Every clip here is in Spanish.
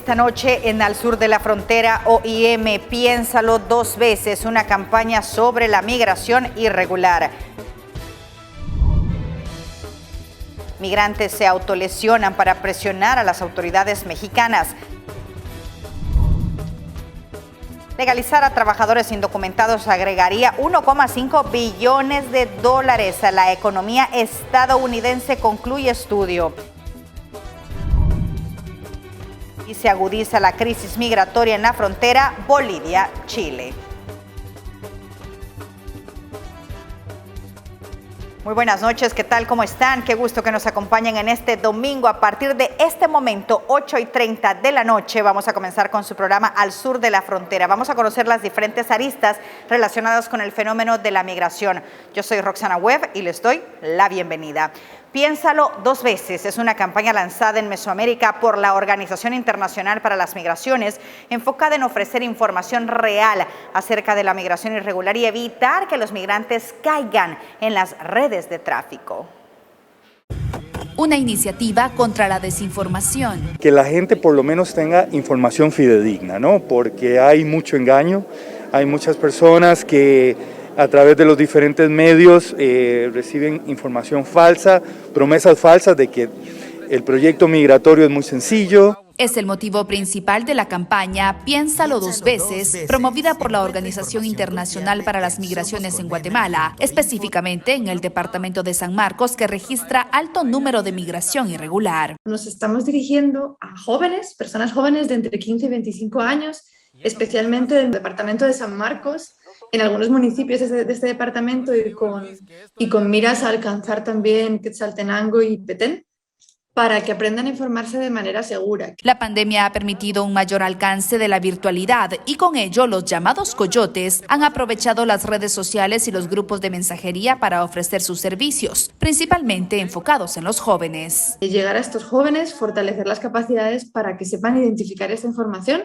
Esta noche en Al Sur de la Frontera, OIM, piénsalo dos veces, una campaña sobre la migración irregular. Migrantes se autolesionan para presionar a las autoridades mexicanas. Legalizar a trabajadores indocumentados agregaría 1,5 billones de dólares a la economía estadounidense, concluye estudio. Y se agudiza la crisis migratoria en la frontera Bolivia-Chile. Muy buenas noches, ¿qué tal? ¿Cómo están? Qué gusto que nos acompañen en este domingo. A partir de este momento, 8:30 de la noche, vamos a comenzar con su programa Al Sur de la Frontera. Vamos a conocer las diferentes aristas relacionadas con el fenómeno de la migración. Yo soy Roxana Webb y les doy la bienvenida. Piénsalo dos veces es una campaña lanzada en Mesoamérica por la Organización Internacional para las Migraciones, enfocada en ofrecer información real acerca de la migración irregular y evitar que los migrantes caigan en las redes de tráfico. Una iniciativa contra la desinformación. Que la gente por lo menos tenga información fidedigna, ¿no? Porque hay mucho engaño, hay muchas personas que a través de los diferentes medios reciben información falsa, promesas falsas de que el proyecto migratorio es muy sencillo. Es el motivo principal de la campaña Piénsalo dos veces, promovida por la Organización Internacional para las Migraciones en Guatemala, específicamente en el departamento de San Marcos, que registra alto número de migración irregular. Nos estamos dirigiendo a jóvenes, personas jóvenes de entre 15 y 25 años, especialmente del departamento de San Marcos, en algunos municipios de este departamento y con miras a alcanzar también Quetzaltenango y Petén, para que aprendan a informarse de manera segura. La pandemia ha permitido un mayor alcance de la virtualidad y con ello los llamados coyotes han aprovechado las redes sociales y los grupos de mensajería para ofrecer sus servicios, principalmente enfocados en los jóvenes. Llegar a estos jóvenes, fortalecer las capacidades para que sepan identificar esta información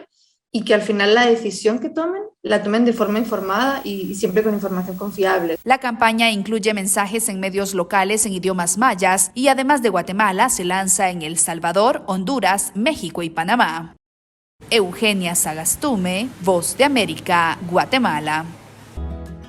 y que al final la decisión que tomen, la tomen de forma informada y siempre con información confiable. La campaña incluye mensajes en medios locales en idiomas mayas y además de Guatemala se lanza en El Salvador, Honduras, México y Panamá. Eugenia Sagastume, Voz de América, Guatemala.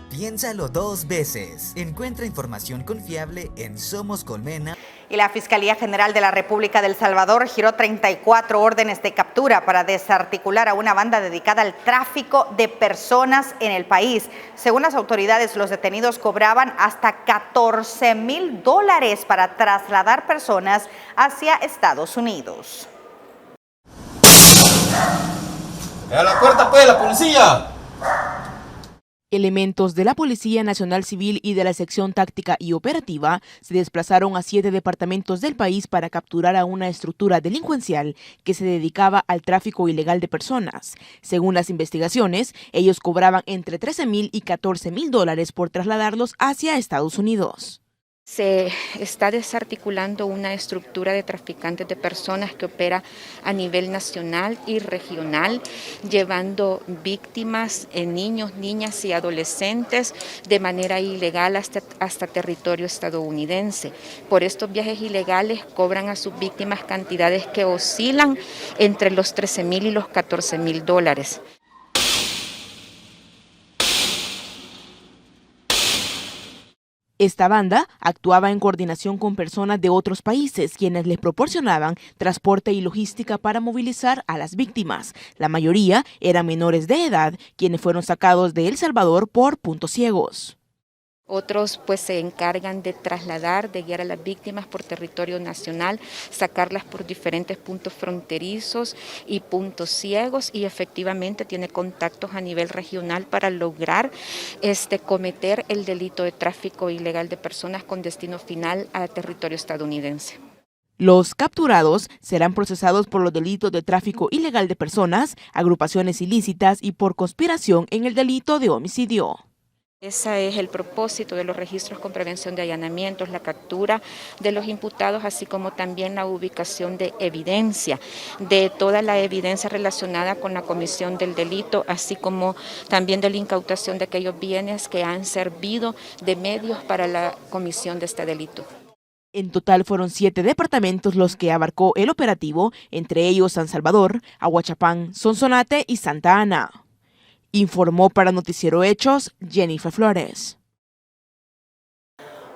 Piénsalo dos veces. Encuentra información confiable en Somos Colmena. Y la Fiscalía General de la República del Salvador giró 34 órdenes de captura para desarticular a una banda dedicada al tráfico de personas en el país. Según las autoridades, los detenidos cobraban hasta $14,000 para trasladar personas hacia Estados Unidos. ¡A la puerta, pues, la policía! Elementos de la Policía Nacional Civil y de la Sección Táctica y Operativa se desplazaron a 7 departamentos del país para capturar a una estructura delincuencial que se dedicaba al tráfico ilegal de personas. Según las investigaciones, ellos cobraban entre $13,000 y $14,000 por trasladarlos hacia Estados Unidos. Se está desarticulando una estructura de traficantes de personas que opera a nivel nacional y regional, llevando víctimas, niños, niñas y adolescentes de manera ilegal hasta territorio estadounidense. Por estos viajes ilegales cobran a sus víctimas cantidades que oscilan entre los $13,000 y los $14,000. Esta banda actuaba en coordinación con personas de otros países, quienes les proporcionaban transporte y logística para movilizar a las víctimas. La mayoría eran menores de edad, quienes fueron sacados de El Salvador por puntos ciegos. Otros pues se encargan de trasladar, de guiar a las víctimas por territorio nacional, sacarlas por diferentes puntos fronterizos y puntos ciegos, y efectivamente tiene contactos a nivel regional para lograr cometer el delito de tráfico ilegal de personas con destino final a territorio estadounidense. Los capturados serán procesados por los delitos de tráfico ilegal de personas, agrupaciones ilícitas y por conspiración en el delito de homicidio. Ese es el propósito de los registros con prevención de allanamientos, la captura de los imputados, así como también la ubicación de evidencia, de toda la evidencia relacionada con la comisión del delito, así como también de la incautación de aquellos bienes que han servido de medios para la comisión de este delito. En total fueron 7 departamentos los que abarcó el operativo, entre ellos San Salvador, Ahuachapán, Sonsonate y Santa Ana. Informó para Noticiero Hechos, Jennifer Flores.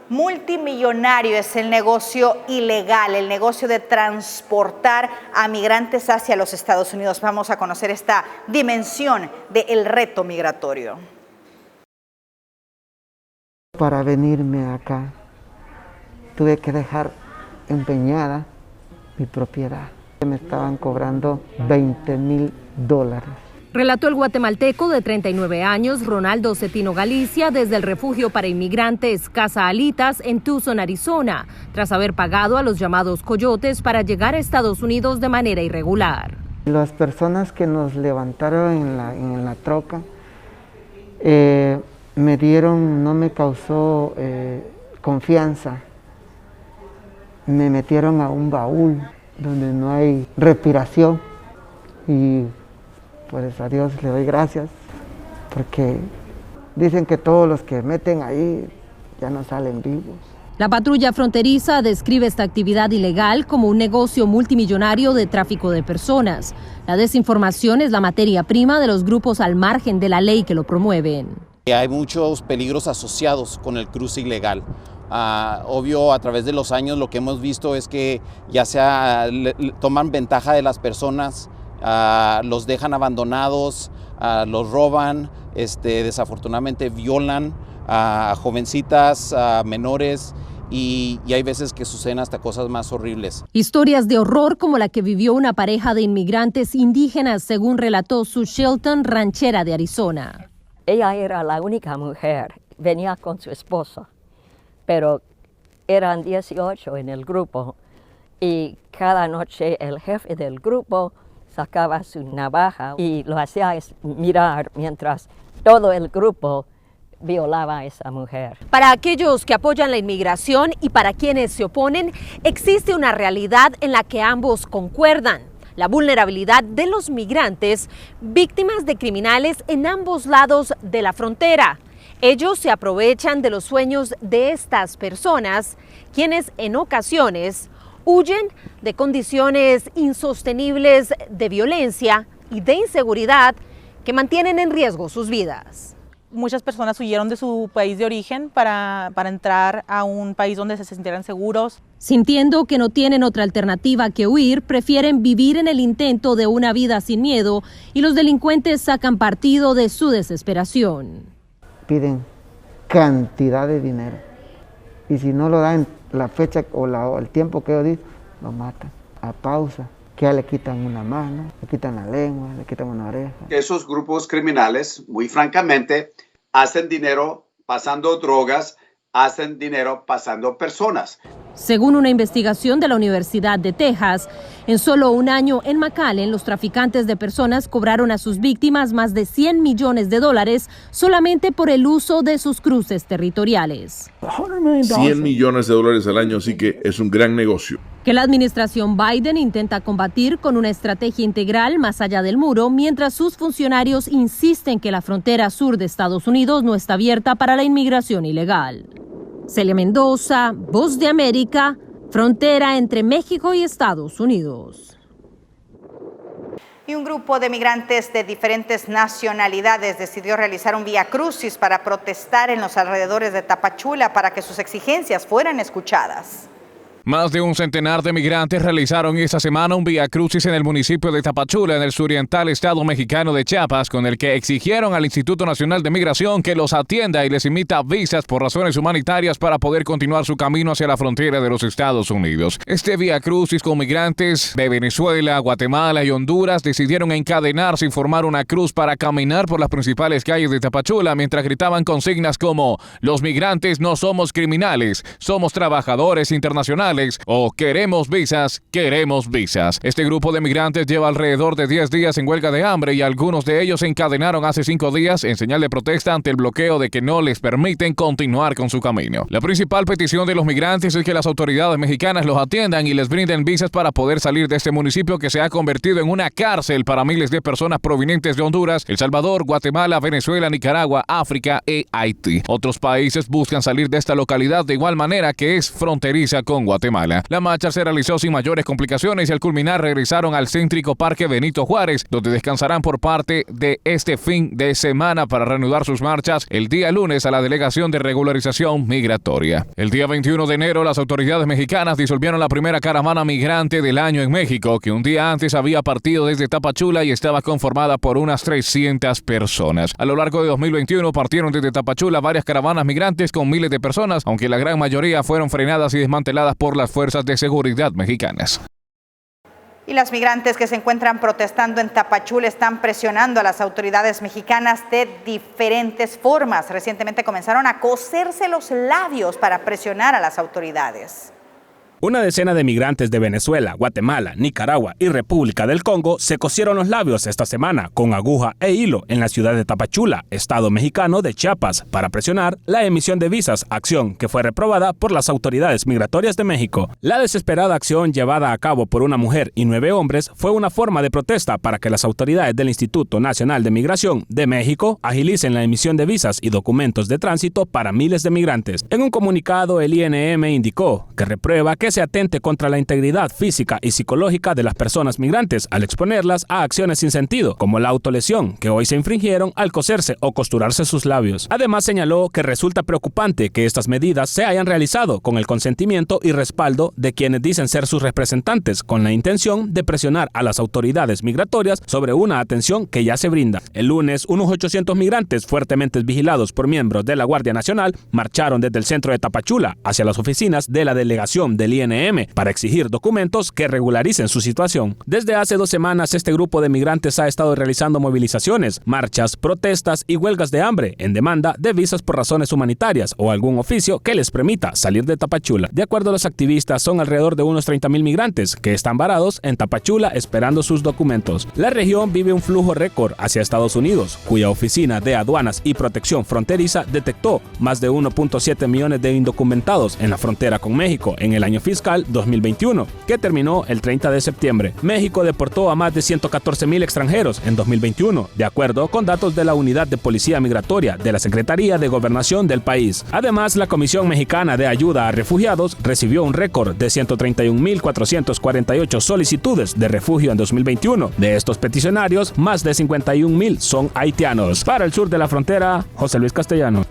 Multimillonario es el negocio ilegal, el negocio de transportar a migrantes hacia los Estados Unidos. Vamos a conocer esta dimensión del reto migratorio. Para venirme acá, tuve que dejar empeñada mi propiedad. Me estaban cobrando $20,000. Relató el guatemalteco de 39 años, Ronaldo Cetino Galicia, desde el refugio para inmigrantes Casa Alitas en Tucson, Arizona, tras haber pagado a los llamados coyotes para llegar a Estados Unidos de manera irregular. Las personas que nos levantaron en la troca me dieron, no me causó confianza. Me metieron a un baúl donde no hay respiración y pues a Dios le doy gracias porque dicen que todos los que meten ahí ya no salen vivos. La patrulla fronteriza describe esta actividad ilegal como un negocio multimillonario de tráfico de personas. La desinformación es la materia prima de los grupos al margen de la ley que lo promueven. Hay muchos peligros asociados con el cruce ilegal. Obvio, a través de los años lo que hemos visto es que ya sea toman ventaja de las personas, los dejan abandonados, los roban, desafortunadamente violan a jovencitas, a menores y hay veces que suceden hasta cosas más horribles. Historias de horror como la que vivió una pareja de inmigrantes indígenas, según relató Sue Shelton, ranchera de Arizona. Ella era la única mujer, venía con su esposo, pero eran 18 en el grupo y cada noche el jefe del grupo sacaba su navaja y lo hacía mirar mientras todo el grupo violaba a esa mujer. Para aquellos que apoyan la inmigración y para quienes se oponen, existe una realidad en la que ambos concuerdan: la vulnerabilidad de los migrantes, víctimas de criminales en ambos lados de la frontera. Ellos se aprovechan de los sueños de estas personas, quienes en ocasiones huyen de condiciones insostenibles de violencia y de inseguridad que mantienen en riesgo sus vidas. Muchas personas huyeron de su país de origen para entrar a un país donde se sintieran seguros. Sintiendo que no tienen otra alternativa que huir, prefieren vivir en el intento de una vida sin miedo y los delincuentes sacan partido de su desesperación. Piden cantidad de dinero y si no lo dan la fecha o el tiempo que yo di, lo matan a pausa, que ya le quitan una mano, le quitan la lengua, le quitan una oreja. Esos grupos criminales, muy francamente, hacen dinero pasando drogas, hacen dinero pasando personas. Según una investigación de la Universidad de Texas, en solo un año en McAllen, los traficantes de personas cobraron a sus víctimas más de $100 millones solamente por el uso de sus cruces territoriales. $100 millones al año, así que es un gran negocio. Que la administración Biden intenta combatir con una estrategia integral más allá del muro, mientras sus funcionarios insisten que la frontera sur de Estados Unidos no está abierta para la inmigración ilegal. Celia Mendoza, Voz de América, frontera entre México y Estados Unidos. Y un grupo de migrantes de diferentes nacionalidades decidió realizar un vía crucis para protestar en los alrededores de Tapachula para que sus exigencias fueran escuchadas. Más de un centenar de migrantes realizaron esta semana un vía crucis en el municipio de Tapachula, en el suroriental estado mexicano de Chiapas, con el que exigieron al Instituto Nacional de Migración que los atienda y les emita visas por razones humanitarias para poder continuar su camino hacia la frontera de los Estados Unidos. Este vía crucis con migrantes de Venezuela, Guatemala y Honduras decidieron encadenarse y formar una cruz para caminar por las principales calles de Tapachula mientras gritaban consignas como: los migrantes no somos criminales, somos trabajadores internacionales nacionales o queremos visas, queremos visas. Este grupo de migrantes lleva alrededor de 10 días en huelga de hambre y algunos de ellos se encadenaron hace 5 días en señal de protesta ante el bloqueo de que no les permiten continuar con su camino. La principal petición de los migrantes es que las autoridades mexicanas los atiendan y les brinden visas para poder salir de este municipio que se ha convertido en una cárcel para miles de personas provenientes de Honduras, El Salvador, Guatemala, Venezuela, Nicaragua, África e Haití. Otros países buscan salir de esta localidad de igual manera que es fronteriza con Guatemala. La marcha se realizó sin mayores complicaciones y al culminar regresaron al céntrico Parque Benito Juárez, donde descansarán por parte de este fin de semana para reanudar sus marchas el día lunes a la Delegación de Regularización Migratoria. El día 21 de enero, las autoridades mexicanas disolvieron la primera caravana migrante del año en México, que un día antes había partido desde Tapachula y estaba conformada por unas 300 personas. A lo largo de 2021 partieron desde Tapachula varias caravanas migrantes con miles de personas, aunque la gran mayoría fueron frenadas y desmanteladas por las fuerzas de seguridad mexicanas. Y las migrantes que se encuentran protestando en Tapachula están presionando a las autoridades mexicanas de diferentes formas. Recientemente comenzaron a coserse los labios para presionar a las autoridades. Una decena de migrantes de Venezuela, Guatemala, Nicaragua y República del Congo se cosieron los labios esta semana con aguja e hilo en la ciudad de Tapachula, estado mexicano de Chiapas, para presionar la emisión de visas, acción que fue reprobada por las autoridades migratorias de México. La desesperada acción llevada a cabo por una mujer y 9 hombres fue una forma de protesta para que las autoridades del Instituto Nacional de Migración de México agilicen la emisión de visas y documentos de tránsito para miles de migrantes. En un comunicado, el INM indicó que reprueba que se atente contra la integridad física y psicológica de las personas migrantes al exponerlas a acciones sin sentido, como la autolesión, que hoy se infringieron al coserse o costurarse sus labios. Además, señaló que resulta preocupante que estas medidas se hayan realizado con el consentimiento y respaldo de quienes dicen ser sus representantes, con la intención de presionar a las autoridades migratorias sobre una atención que ya se brinda. El lunes, unos 800 migrantes fuertemente vigilados por miembros de la Guardia Nacional marcharon desde el centro de Tapachula hacia las oficinas de la delegación del INM para exigir documentos que regularicen su situación. Desde hace 2 semanas, este grupo de migrantes ha estado realizando movilizaciones, marchas, protestas y huelgas de hambre en demanda de visas por razones humanitarias o algún oficio que les permita salir de Tapachula. De acuerdo a los activistas, son alrededor de unos 30,000 migrantes que están varados en Tapachula esperando sus documentos. La región vive un flujo récord hacia Estados Unidos, cuya oficina de aduanas y protección fronteriza detectó más de 1.7 millones de indocumentados en la frontera con México en el año fiscal 2021, que terminó el 30 de septiembre. México deportó a más de 114,000 extranjeros en 2021, de acuerdo con datos de la Unidad de Policía Migratoria de la Secretaría de Gobernación del país. Además, la Comisión Mexicana de Ayuda a Refugiados recibió un récord de 131,448 solicitudes de refugio en 2021. De estos peticionarios, más de 51,000 son haitianos. Para el sur de la frontera, José Luis Castellano.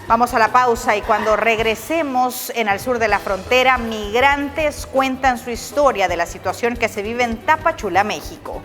Vamos a la pausa y cuando regresemos en el sur de la frontera, migrantes cuentan su historia de la situación que se vive en Tapachula, México.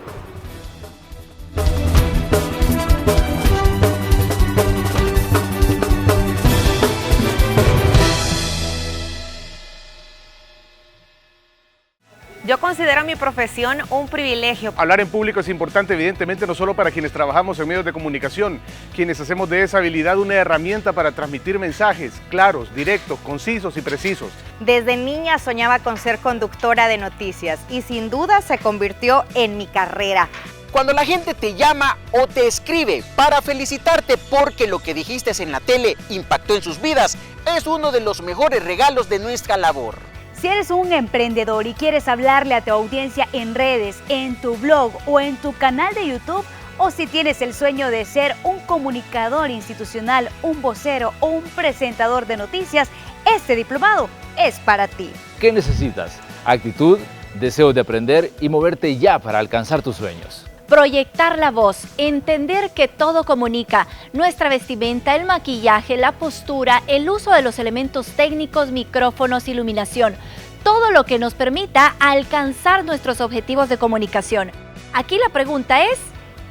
Yo considero mi profesión un privilegio. Hablar en público es importante, evidentemente, no solo para quienes trabajamos en medios de comunicación, quienes hacemos de esa habilidad una herramienta para transmitir mensajes claros, directos, concisos y precisos. Desde niña soñaba con ser conductora de noticias y sin duda se convirtió en mi carrera. Cuando la gente te llama o te escribe para felicitarte porque lo que dijiste en la tele impactó en sus vidas, es uno de los mejores regalos de nuestra labor. Si eres un emprendedor y quieres hablarle a tu audiencia en redes, en tu blog o en tu canal de YouTube, o si tienes el sueño de ser un comunicador institucional, un vocero o un presentador de noticias, este diplomado es para ti. ¿Qué necesitas? Actitud, deseo de aprender y moverte ya para alcanzar tus sueños. Proyectar la voz, entender que todo comunica, nuestra vestimenta, el maquillaje, la postura, el uso de los elementos técnicos, micrófonos, iluminación, todo lo que nos permita alcanzar nuestros objetivos de comunicación. Aquí la pregunta es,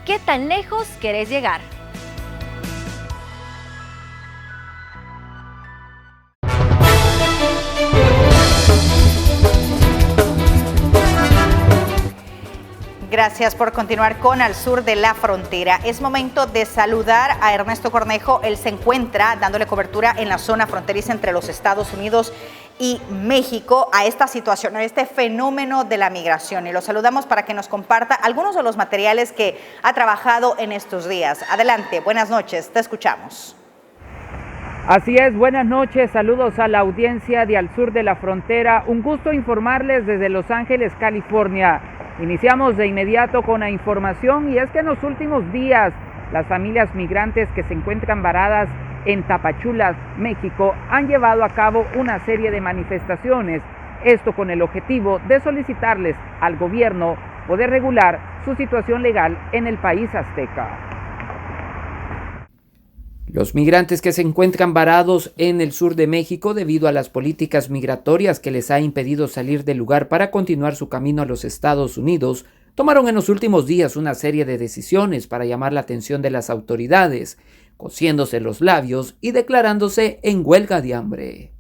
¿qué tan lejos querés llegar? Gracias por continuar con Al Sur de la Frontera. Es momento de saludar a Ernesto Cornejo. Él se encuentra dándole cobertura en la zona fronteriza entre los Estados Unidos y México a esta situación, a este fenómeno de la migración. Y lo saludamos para que nos comparta algunos de los materiales que ha trabajado en estos días. Adelante, buenas noches, te escuchamos. Así es, buenas noches, saludos a la audiencia de Al Sur de la Frontera. Un gusto informarles desde Los Ángeles, California. Iniciamos de inmediato con la información y es que en los últimos días las familias migrantes que se encuentran varadas en Tapachula, México, han llevado a cabo una serie de manifestaciones, esto con el objetivo de solicitarles al gobierno poder regular su situación legal en el país azteca. Los migrantes que se encuentran varados en el sur de México debido a las políticas migratorias que les ha impedido salir del lugar para continuar su camino a los Estados Unidos, tomaron en los últimos días una serie de decisiones para llamar la atención de las autoridades, cosiéndose los labios y declarándose en huelga de hambre.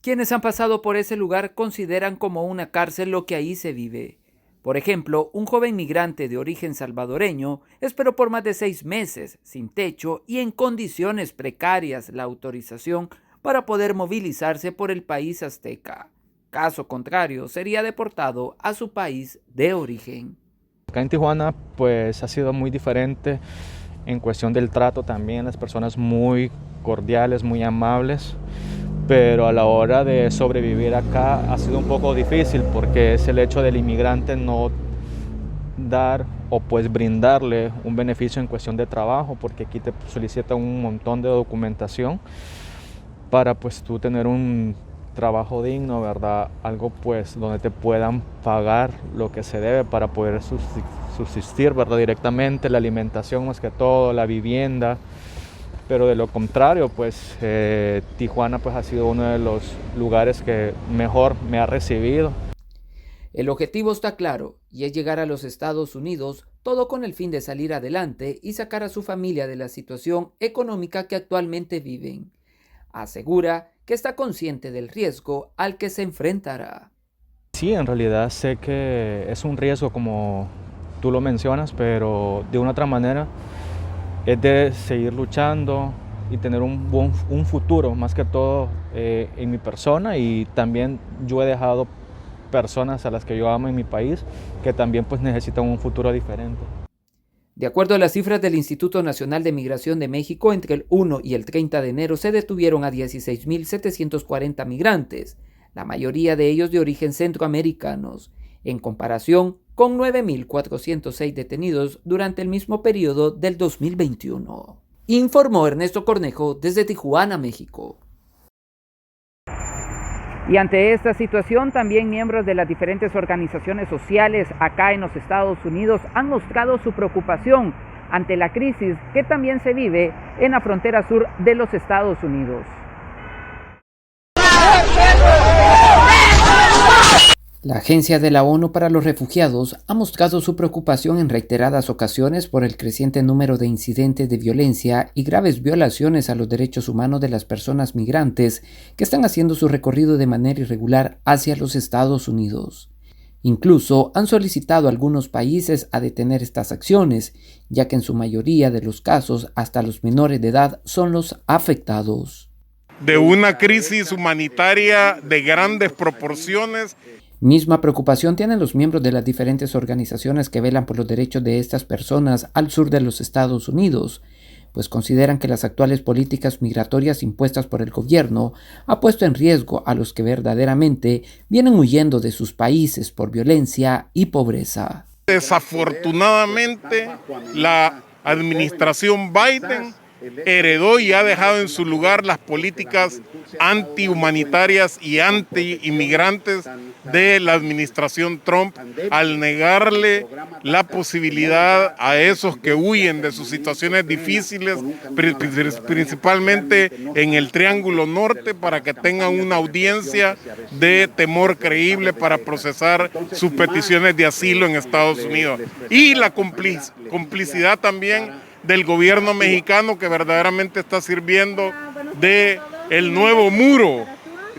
Quienes han pasado por ese lugar consideran como una cárcel lo que ahí se vive. Por ejemplo, un joven migrante de origen salvadoreño esperó por más de 6 meses, sin techo y en condiciones precarias, la autorización para poder movilizarse por el país azteca. Caso contrario, sería deportado a su país de origen. Acá en Tijuana, pues ha sido muy diferente en cuestión del trato también, las personas muy cordiales, muy amables. Pero a la hora de sobrevivir acá ha sido un poco difícil porque es el hecho del inmigrante no dar o pues brindarle un beneficio en cuestión de trabajo, porque aquí te solicitan un montón de documentación para pues tú tener un trabajo digno, ¿verdad? Algo pues donde te puedan pagar lo que se debe para poder subsistir, ¿verdad? Directamente, la alimentación más que todo, la vivienda. Pero de lo contrario, pues Tijuana pues ha sido uno de los lugares que mejor me ha recibido. El objetivo está claro y es llegar a los Estados Unidos, todo con el fin de salir adelante y sacar a su familia de la situación económica que actualmente viven. Asegura que está consciente del riesgo al que se enfrentará. Sí, en realidad sé que es un riesgo como tú lo mencionas, pero de una otra manera es de seguir luchando y tener un futuro, más que todo en mi persona, y también yo he dejado personas a las que yo amo en mi país que también pues necesitan un futuro diferente. De acuerdo a las cifras del Instituto Nacional de Migración de México, entre el 1 y el 30 de enero se detuvieron a 16.740 migrantes, la mayoría de ellos de origen centroamericanos, en comparación con 9.406 detenidos durante el mismo periodo del 2021. Informó Ernesto Cornejo desde Tijuana, México. Y ante esta situación, también miembros de las diferentes organizaciones sociales acá en los Estados Unidos han mostrado su preocupación ante la crisis que también se vive en la frontera sur de los Estados Unidos. La Agencia de la ONU para los Refugiados ha mostrado su preocupación en reiteradas ocasiones por el creciente número de incidentes de violencia y graves violaciones a los derechos humanos de las personas migrantes que están haciendo su recorrido de manera irregular hacia los Estados Unidos. Incluso han solicitado a algunos países a detener estas acciones, ya que en su mayoría de los casos hasta los menores de edad son los afectados. De una crisis humanitaria de grandes proporciones. Misma preocupación tienen los miembros de las diferentes organizaciones que velan por los derechos de estas personas al sur de los Estados Unidos, pues consideran que las actuales políticas migratorias impuestas por el gobierno ha puesto en riesgo a los que verdaderamente vienen huyendo de sus países por violencia y pobreza. Desafortunadamente, la administración Biden heredó y ha dejado en su lugar las políticas antihumanitarias y anti-inmigrantes de la administración Trump al negarle la posibilidad a esos que huyen de sus situaciones difíciles, principalmente en el Triángulo Norte, para que tengan una audiencia de temor creíble para procesar sus peticiones de asilo en Estados Unidos. Y la complicidad también del gobierno mexicano, que verdaderamente está sirviendo de el nuevo muro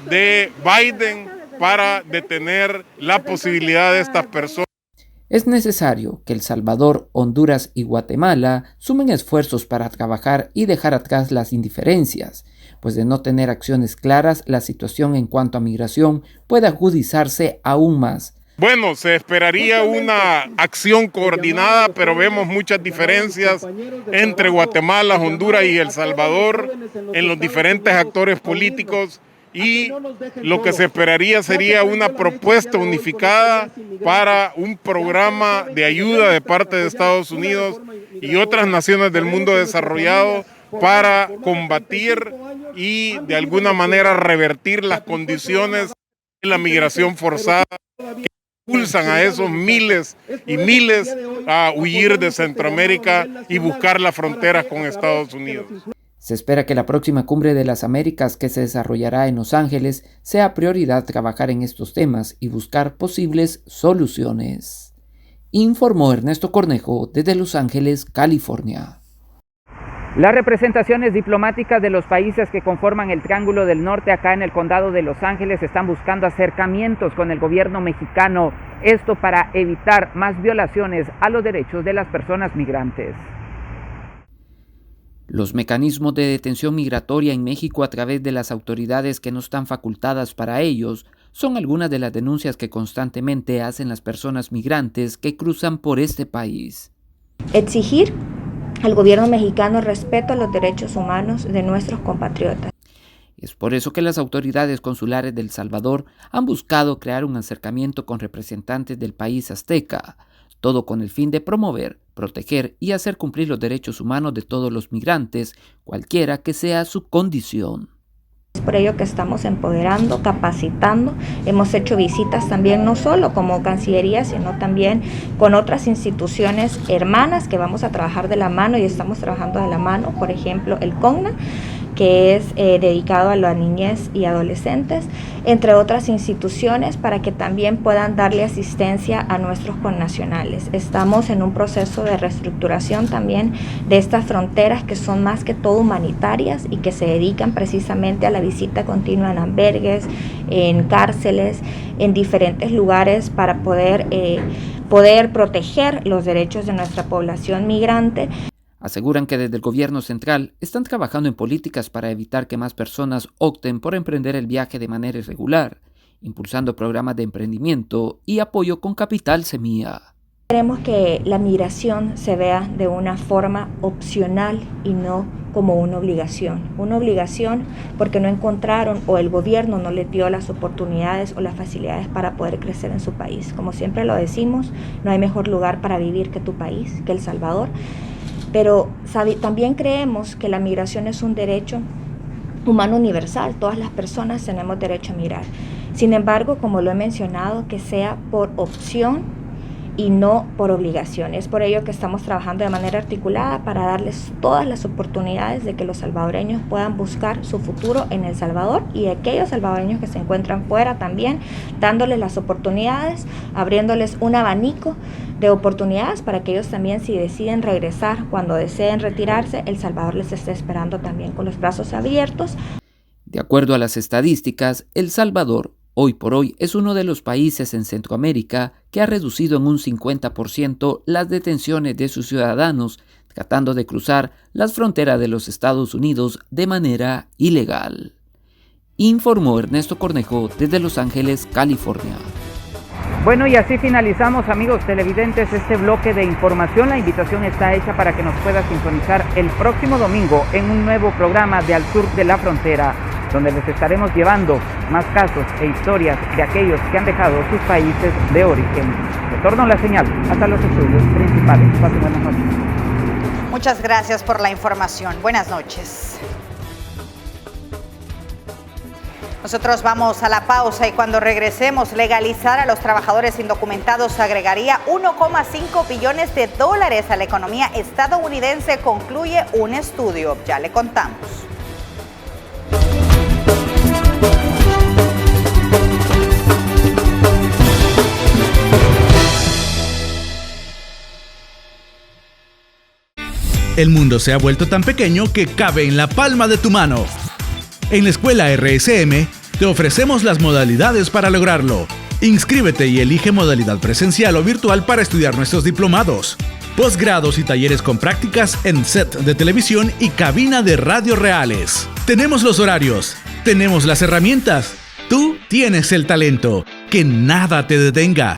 de Biden para detener la posibilidad de estas personas. Es necesario que El Salvador, Honduras y Guatemala sumen esfuerzos para trabajar y dejar atrás las indiferencias, pues de no tener acciones claras, la situación en cuanto a migración puede agudizarse aún más. Bueno, se esperaría una acción coordinada, pero vemos muchas diferencias entre Guatemala, Honduras y El Salvador en los diferentes actores políticos. Y lo que se esperaría sería una propuesta unificada para un programa de ayuda de parte de Estados Unidos y otras naciones del mundo desarrollado para combatir y de alguna manera revertir las condiciones de la migración forzada que impulsan a esos miles y miles a huir de Centroamérica y buscar las fronteras con Estados Unidos. Se espera que la próxima Cumbre de las Américas, que se desarrollará en Los Ángeles, sea prioridad trabajar en estos temas y buscar posibles soluciones. Informó Ernesto Cornejo desde Los Ángeles, California. Las representaciones diplomáticas de los países que conforman el Triángulo del Norte acá en el condado de Los Ángeles están buscando acercamientos con el gobierno mexicano, esto para evitar más violaciones a los derechos de las personas migrantes. Los mecanismos de detención migratoria en México a través de las autoridades que no están facultadas para ellos son algunas de las denuncias que constantemente hacen las personas migrantes que cruzan por este país. Exigir al gobierno mexicano respeto a los derechos humanos de nuestros compatriotas. Es por eso que las autoridades consulares de El Salvador han buscado crear un acercamiento con representantes del país azteca, todo con el fin de promover, proteger y hacer cumplir los derechos humanos de todos los migrantes, cualquiera que sea su condición. Es por ello que estamos empoderando, capacitando. Hemos hecho visitas también no solo como Cancillería, sino también con otras instituciones hermanas que vamos a trabajar de la mano y estamos trabajando de la mano, por ejemplo el CONNA, que es dedicado a la niñez y adolescentes, entre otras instituciones, para que también puedan darle asistencia a nuestros connacionales. Estamos en un proceso de reestructuración también de estas fronteras que son más que todo humanitarias y que se dedican precisamente a la visita continua en albergues, en cárceles, en diferentes lugares para poder proteger los derechos de nuestra población migrante. Aseguran que desde el gobierno central están trabajando en políticas para evitar que más personas opten por emprender el viaje de manera irregular, impulsando programas de emprendimiento y apoyo con capital semilla. Queremos que la migración se vea de una forma opcional y no como una obligación. Una obligación porque no encontraron o el gobierno no les dio las oportunidades o las facilidades para poder crecer en su país. Como siempre lo decimos, no hay mejor lugar para vivir que tu país, que El Salvador. Pero también creemos que la migración es un derecho humano universal. Todas las personas tenemos derecho a migrar. Sin embargo, como lo he mencionado, que sea por opción y no por obligación. Es por ello que estamos trabajando de manera articulada para darles todas las oportunidades de que los salvadoreños puedan buscar su futuro en El Salvador y aquellos salvadoreños que se encuentran fuera también, dándoles las oportunidades, abriéndoles un abanico de oportunidades para que ellos también, si deciden regresar, cuando deseen retirarse, El Salvador les esté esperando también con los brazos abiertos. De acuerdo a las estadísticas, El Salvador hoy por hoy es uno de los países en Centroamérica que ha reducido en un 50% las detenciones de sus ciudadanos tratando de cruzar las fronteras de los Estados Unidos de manera ilegal. Informó Ernesto Cornejo desde Los Ángeles, California. Bueno, y así finalizamos, amigos televidentes, este bloque de información. La invitación está hecha para que nos pueda sintonizar el próximo domingo en un nuevo programa de Al Sur de la Frontera, donde les estaremos llevando más casos e historias de aquellos que han dejado sus países de origen. Retorno a la señal hasta los estudios principales. Pasen buenas noches. Muchas gracias por la información. Buenas noches. Nosotros vamos a la pausa y cuando regresemos, legalizar a los trabajadores indocumentados agregaría 1,5 billones de dólares a la economía estadounidense, concluye un estudio. Ya le contamos. El mundo se ha vuelto tan pequeño que cabe en la palma de tu mano. En la Escuela RSM te ofrecemos las modalidades para lograrlo. Inscríbete y elige modalidad presencial o virtual para estudiar nuestros diplomados, posgrados y talleres con prácticas en set de televisión y cabina de radio reales. Tenemos los horarios, tenemos las herramientas. Tú tienes el talento. Que nada te detenga.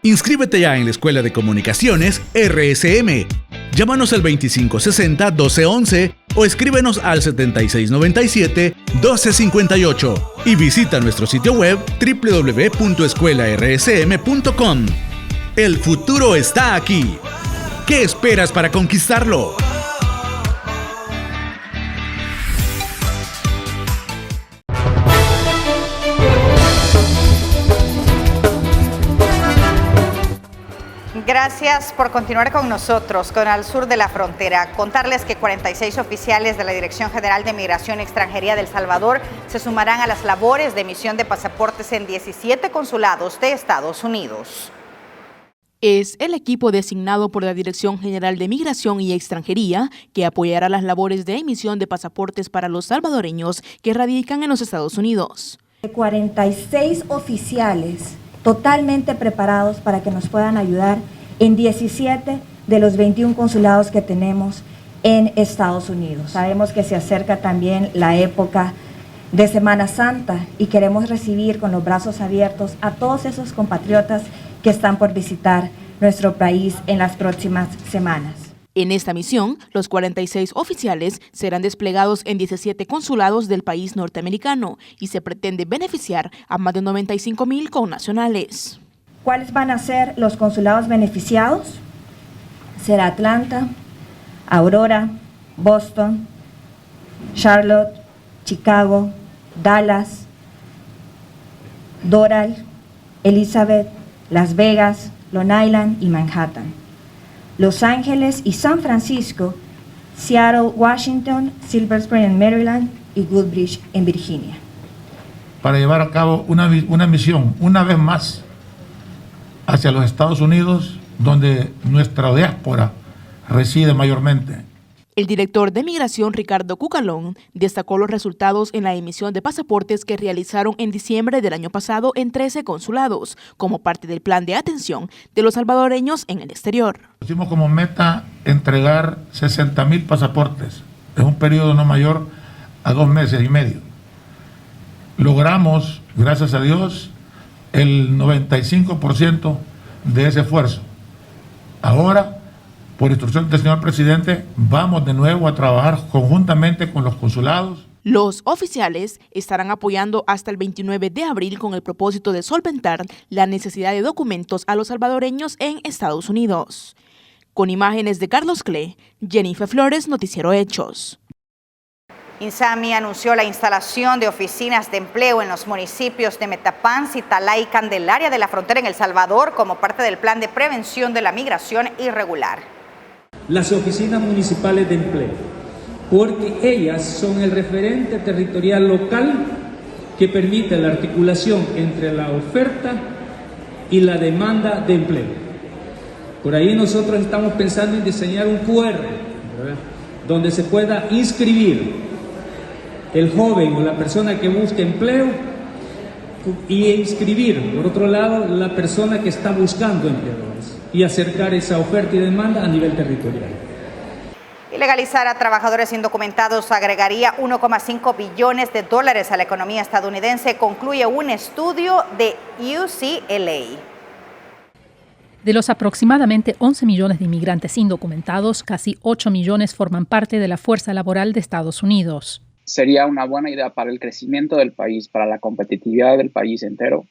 Inscríbete ya en la Escuela de Comunicaciones RSM. Llámanos al 2560-1211 o escríbenos al 7697-1258 y visita nuestro sitio web www.escuelarsm.com. El futuro está aquí. ¿Qué esperas para conquistarlo? Gracias por continuar con nosotros, con Al Sur de la Frontera. Contarles que 46 oficiales de la Dirección General de Migración y Extranjería de El Salvador se sumarán a las labores de emisión de pasaportes en 17 consulados de Estados Unidos. Es el equipo designado por la Dirección General de Migración y Extranjería que apoyará las labores de emisión de pasaportes para los salvadoreños que radican en los Estados Unidos. 46 oficiales totalmente preparados para que nos puedan ayudar en 17 de los 21 consulados que tenemos en Estados Unidos. Sabemos que se acerca también la época de Semana Santa y queremos recibir con los brazos abiertos a todos esos compatriotas que están por visitar nuestro país en las próximas semanas. En esta misión, los 46 oficiales serán desplegados en 17 consulados del país norteamericano y se pretende beneficiar a más de 95,000 connacionales. ¿Cuáles van a ser los consulados beneficiados? Será Atlanta, Aurora, Boston, Charlotte, Chicago, Dallas, Doral, Elizabeth, Las Vegas, Long Island y Manhattan. Los Ángeles y San Francisco, Seattle, Washington, Silver Spring en Maryland y Woodbridge en Virginia. Para llevar a cabo una misión, una vez más, hacia los Estados Unidos, donde nuestra diáspora reside mayormente. El director de Migración, Ricardo Cucalón, destacó los resultados en la emisión de pasaportes que realizaron en diciembre del año pasado en 13 consulados, como parte del plan de atención de los salvadoreños en el exterior. Pusimos como meta entregar 60,000 pasaportes en un periodo no mayor a 2 meses y medio. Logramos, gracias a Dios, el 95% de ese esfuerzo. Ahora, por instrucción del señor presidente, vamos de nuevo a trabajar conjuntamente con los consulados. Los oficiales estarán apoyando hasta el 29 de abril con el propósito de solventar la necesidad de documentos a los salvadoreños en Estados Unidos. Con imágenes de Carlos Cle, Jennifer Flores, Noticiero Hechos. INSAMI anunció la instalación de oficinas de empleo en los municipios de Metapán, Citalá y Candelaria de la Frontera en El Salvador como parte del plan de prevención de la migración irregular. Las oficinas municipales de empleo, porque ellas son el referente territorial local que permite la articulación entre la oferta y la demanda de empleo. Por ahí nosotros estamos pensando en diseñar un QR, ¿verdad?, donde se pueda inscribir el joven o la persona que busca empleo y inscribir, por otro lado, la persona que está buscando empleadores y acercar esa oferta y demanda a nivel territorial. Legalizar a trabajadores indocumentados agregaría 1,5 billones de dólares a la economía estadounidense, concluye un estudio de UCLA. De los aproximadamente 11 millones de inmigrantes indocumentados, casi 8 millones forman parte de la fuerza laboral de Estados Unidos. Sería una buena idea para el crecimiento del país, para la competitividad del país entero,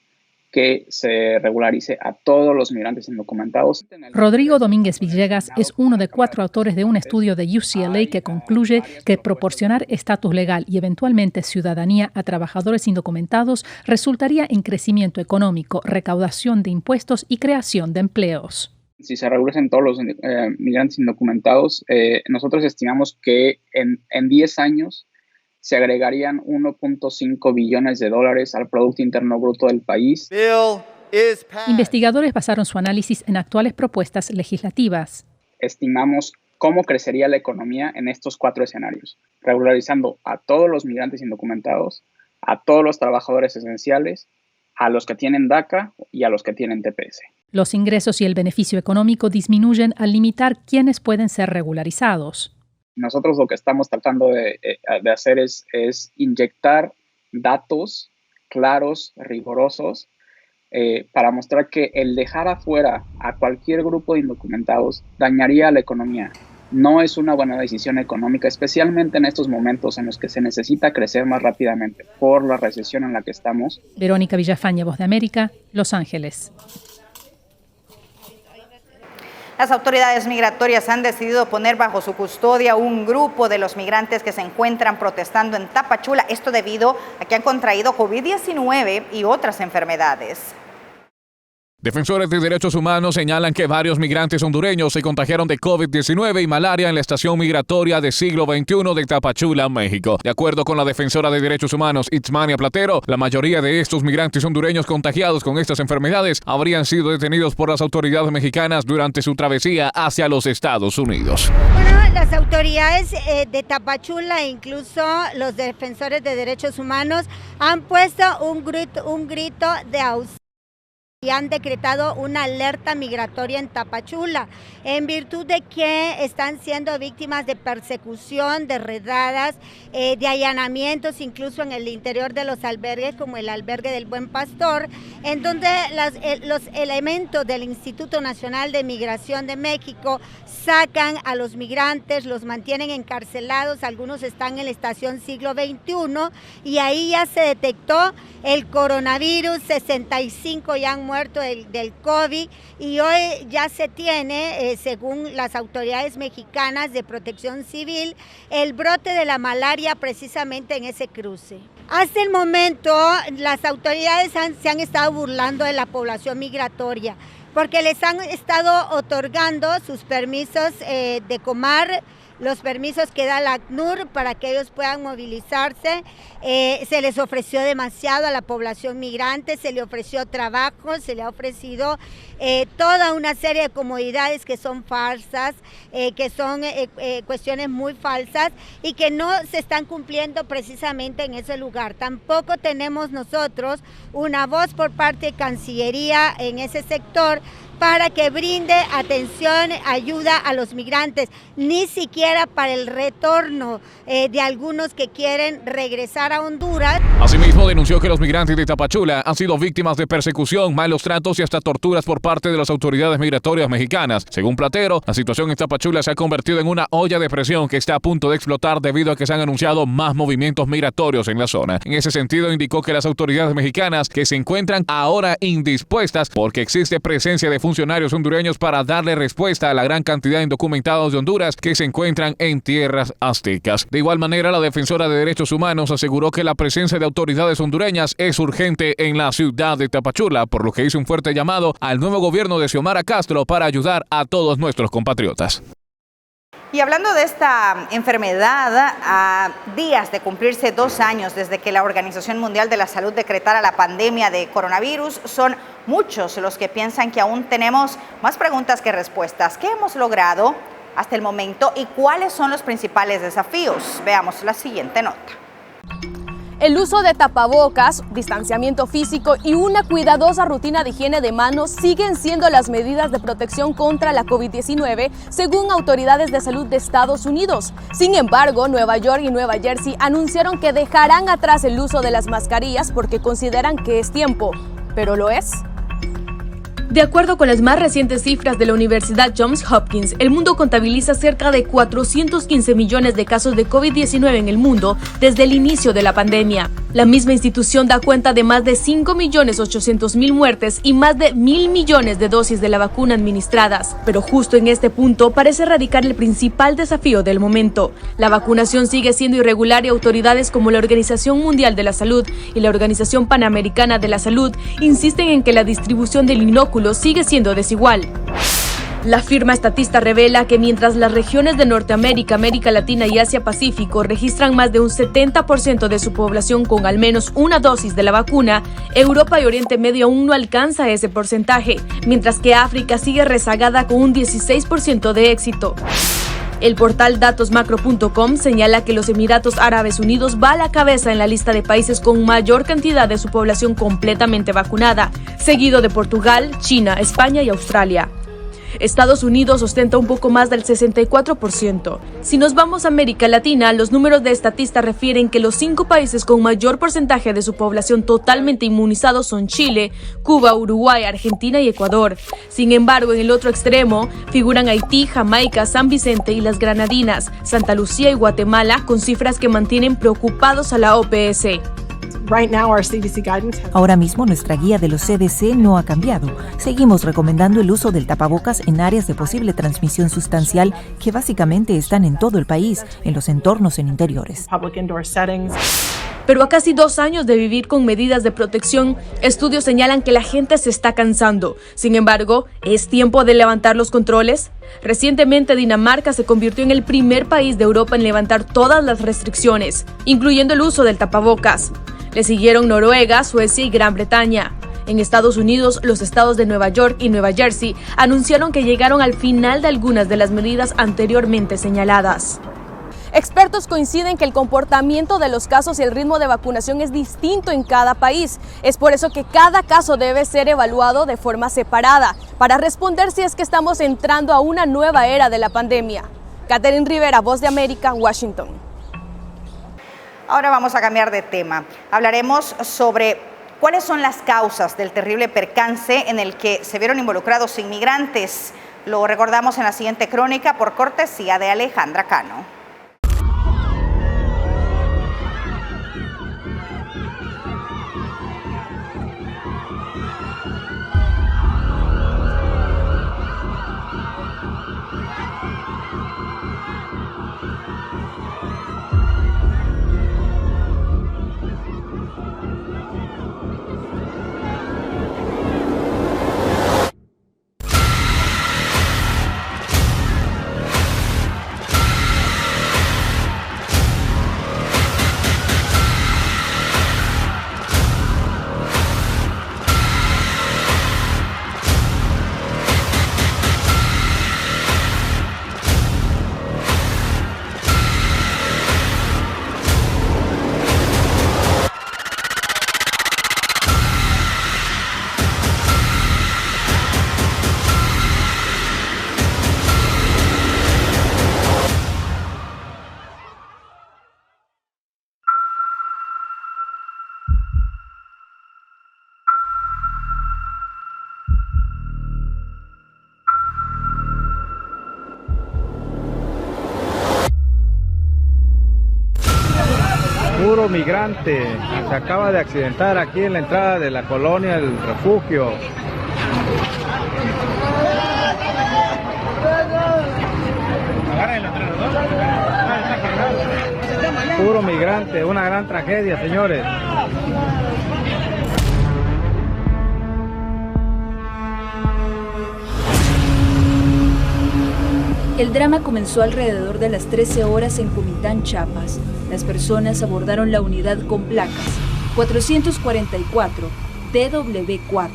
que se regularice a todos los migrantes indocumentados. Rodrigo Domínguez Villegas es uno de 4 autores de un estudio de UCLA que concluye que proporcionar estatus legal y eventualmente ciudadanía a trabajadores indocumentados resultaría en crecimiento económico, recaudación de impuestos y creación de empleos. Si se regulan todos los migrantes indocumentados, nosotros estimamos que en 10 años se agregarían 1.5 billones de dólares al Producto Interno Bruto del país. Investigadores basaron su análisis en actuales propuestas legislativas. Estimamos cómo crecería la economía en estos 4 escenarios, regularizando a todos los migrantes indocumentados, a todos los trabajadores esenciales, a los que tienen DACA y a los que tienen TPS. Los ingresos y el beneficio económico disminuyen al limitar quiénes pueden ser regularizados. Nosotros lo que estamos tratando de hacer es inyectar datos claros, rigurosos, para mostrar que el dejar afuera a cualquier grupo de indocumentados dañaría a la economía. No es una buena decisión económica, especialmente en estos momentos en los que se necesita crecer más rápidamente por la recesión en la que estamos. Verónica Villafaña, Voz de América, Los Ángeles. Las autoridades migratorias han decidido poner bajo su custodia un grupo de los migrantes que se encuentran protestando en Tapachula, esto debido a que han contraído COVID-19 y otras enfermedades. Defensores de derechos humanos señalan que varios migrantes hondureños se contagiaron de COVID-19 y malaria en la estación migratoria de siglo XXI de Tapachula, México. De acuerdo con la defensora de derechos humanos, Itzmania Platero, la mayoría de estos migrantes hondureños contagiados con estas enfermedades habrían sido detenidos por las autoridades mexicanas durante su travesía hacia los Estados Unidos. Bueno, las autoridades de Tapachula e incluso los defensores de derechos humanos han puesto un grito de auxilio y han decretado una alerta migratoria en Tapachula, en virtud de que están siendo víctimas de persecución, de redadas, de allanamientos, incluso en el interior de los albergues, como el albergue del Buen Pastor, en donde los elementos del Instituto Nacional de Migración de México sacan a los migrantes, los mantienen encarcelados, algunos están en la estación siglo XXI, y ahí ya se detectó el coronavirus, 65 ya han muerto del COVID, y hoy ya se tiene, según las autoridades mexicanas de protección civil, el brote de la malaria precisamente en ese cruce. Hasta el momento las autoridades se han estado burlando de la población migratoria, porque les han estado otorgando sus permisos de Comar, los permisos que da la ACNUR para que ellos puedan movilizarse. Se les ofreció demasiado a la población migrante, se le ofreció trabajo, se le ha ofrecido toda una serie de comodidades que son falsas, que son cuestiones muy falsas y que no se están cumpliendo precisamente en ese lugar. Tampoco tenemos nosotros una voz por parte de Cancillería en ese sector para que brinde atención, ayuda a los migrantes, ni siquiera para el retorno de algunos que quieren regresar a Honduras. Asimismo, denunció que los migrantes de Tapachula han sido víctimas de persecución, malos tratos y hasta torturas por parte de las autoridades migratorias mexicanas. Según Platero, la situación en Tapachula se ha convertido en una olla de presión que está a punto de explotar debido a que se han anunciado más movimientos migratorios en la zona. En ese sentido, indicó que las autoridades mexicanas que se encuentran ahora indispuestas porque existe presencia de funcionarios hondureños para darle respuesta a la gran cantidad de indocumentados de Honduras que se encuentran en tierras aztecas. De igual manera, la defensora de derechos humanos aseguró que la presencia de autoridades hondureñas es urgente en la ciudad de Tapachula, por lo que hizo un fuerte llamado al nuevo gobierno de Xiomara Castro para ayudar a todos nuestros compatriotas. Y hablando de esta enfermedad, a días de cumplirse 2 años desde que la Organización Mundial de la Salud decretara la pandemia de coronavirus, son muchos los que piensan que aún tenemos más preguntas que respuestas. ¿Qué hemos logrado hasta el momento y cuáles son los principales desafíos? Veamos la siguiente nota. El uso de tapabocas, distanciamiento físico y una cuidadosa rutina de higiene de manos siguen siendo las medidas de protección contra la COVID-19, según autoridades de salud de Estados Unidos. Sin embargo, Nueva York y Nueva Jersey anunciaron que dejarán atrás el uso de las mascarillas porque consideran que es tiempo. ¿Pero lo es? De acuerdo con las más recientes cifras de la Universidad Johns Hopkins, el mundo contabiliza cerca de 415 millones de casos de COVID-19 en el mundo desde el inicio de la pandemia. La misma institución da cuenta de más de 5.800.000 muertes y más de 1.000 millones de dosis de la vacuna administradas. Pero justo en este punto parece radicar el principal desafío del momento. La vacunación sigue siendo irregular y autoridades como la Organización Mundial de la Salud y la Organización Panamericana de la Salud insisten en que la distribución del inóculo sigue siendo desigual. La firma estatista revela que mientras las regiones de Norteamérica, América Latina y Asia-Pacífico registran más de un 70% de su población con al menos una dosis de la vacuna, Europa y Oriente Medio aún no alcanza ese porcentaje, mientras que África sigue rezagada con un 16% de éxito. El portal datosmacro.com señala que los Emiratos Árabes Unidos va a la cabeza en la lista de países con mayor cantidad de su población completamente vacunada, seguido de Portugal, China, España y Australia. Estados Unidos ostenta un poco más del 64%. Si nos vamos a América Latina, los números de Statista refieren que los 5 países con mayor porcentaje de su población totalmente inmunizados son Chile, Cuba, Uruguay, Argentina y Ecuador. Sin embargo, en el otro extremo figuran Haití, Jamaica, San Vicente y las Granadinas, Santa Lucía y Guatemala, con cifras que mantienen preocupados a la OPS. Ahora mismo nuestra guía de los CDC no ha cambiado. Seguimos recomendando el uso del tapabocas en áreas de posible transmisión sustancial que básicamente están en todo el país, en los entornos en interiores. Pero a casi 2 años de vivir con medidas de protección, estudios señalan que la gente se está cansando. Sin embargo, ¿es tiempo de levantar los controles? Recientemente Dinamarca se convirtió en el primer país de Europa en levantar todas las restricciones, incluyendo el uso del tapabocas. Le siguieron Noruega, Suecia y Gran Bretaña. En Estados Unidos, los estados de Nueva York y Nueva Jersey anunciaron que llegaron al final de algunas de las medidas anteriormente señaladas. Expertos coinciden que el comportamiento de los casos y el ritmo de vacunación es distinto en cada país. Es por eso que cada caso debe ser evaluado de forma separada para responder si es que estamos entrando a una nueva era de la pandemia. Catherine Rivera, Voz de América, Washington. Ahora vamos a cambiar de tema. Hablaremos sobre cuáles son las causas del terrible percance en el que se vieron involucrados inmigrantes. Lo recordamos en la siguiente crónica por cortesía de Alejandra Cano. Puro migrante, se acaba de accidentar aquí en la entrada de la colonia El Refugio. Puro migrante, una gran tragedia, señores. El drama comenzó alrededor de las 13 horas en Comitán, Chiapas. Las personas abordaron la unidad con placas 444 DW4,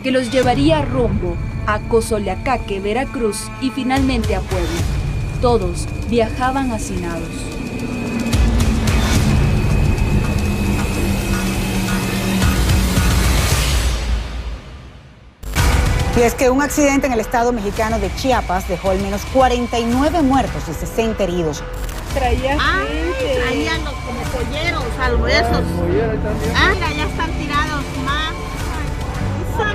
que los llevaría rumbo a Cozoleacaque, Veracruz y finalmente a Puebla. Todos viajaban hacinados. Y es que un accidente en el estado mexicano de Chiapas dejó al menos 49 muertos y 60 heridos. Traían como polleros, al huesos. Mira, ya están tirados más.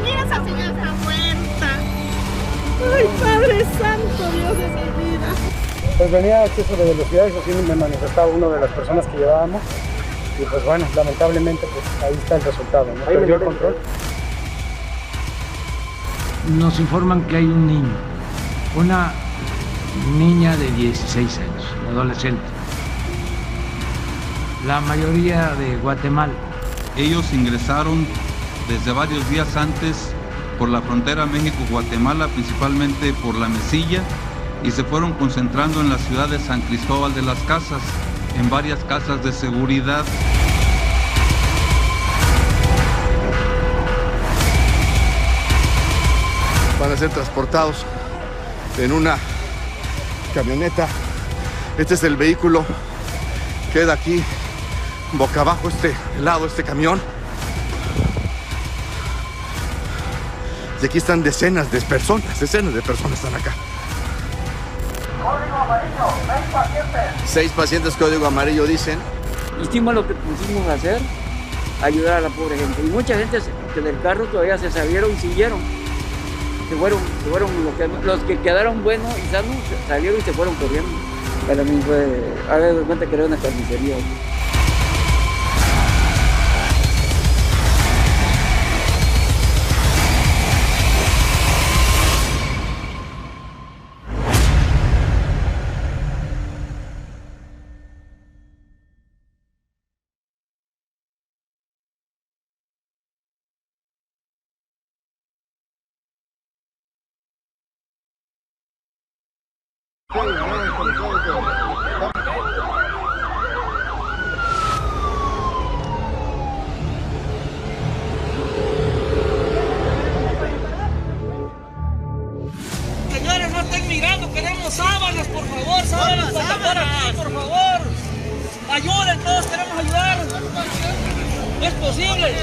Mira, esa señora está muerta. Ay, Padre Santo, Dios de mi vida. Pues venía a exceso de velocidad, eso sí me manifestaba una de las personas que llevábamos. Y pues bueno, lamentablemente pues ahí está el resultado, ¿no? Perdió el control. Nos informan que hay un niño, una niña de 16 años, adolescente, la mayoría de Guatemala. Ellos ingresaron desde varios días antes por la frontera México-Guatemala, principalmente por La Mesilla, y se fueron concentrando en la ciudad de San Cristóbal de las Casas, en varias casas de seguridad. Van a ser transportados en una camioneta Este es el vehículo. Queda aquí, boca abajo, este camión. Y aquí están decenas de personas están acá. Código amarillo, 6 pacientes. 6 pacientes, código amarillo, dicen. Hicimos lo que pusimos a hacer, ayudar a la pobre gente. Y mucha gente que del carro todavía se salieron y siguieron. Se fueron los que quedaron buenos y sanos, salieron y se fueron corriendo. Para mí fue, haga de cuenta que era una carnicería. Señores, no estén mirando, queremos sábanas, por favor, sábanas para tapar aquí, por favor. Ayuden, todos queremos ayudar. Es posible.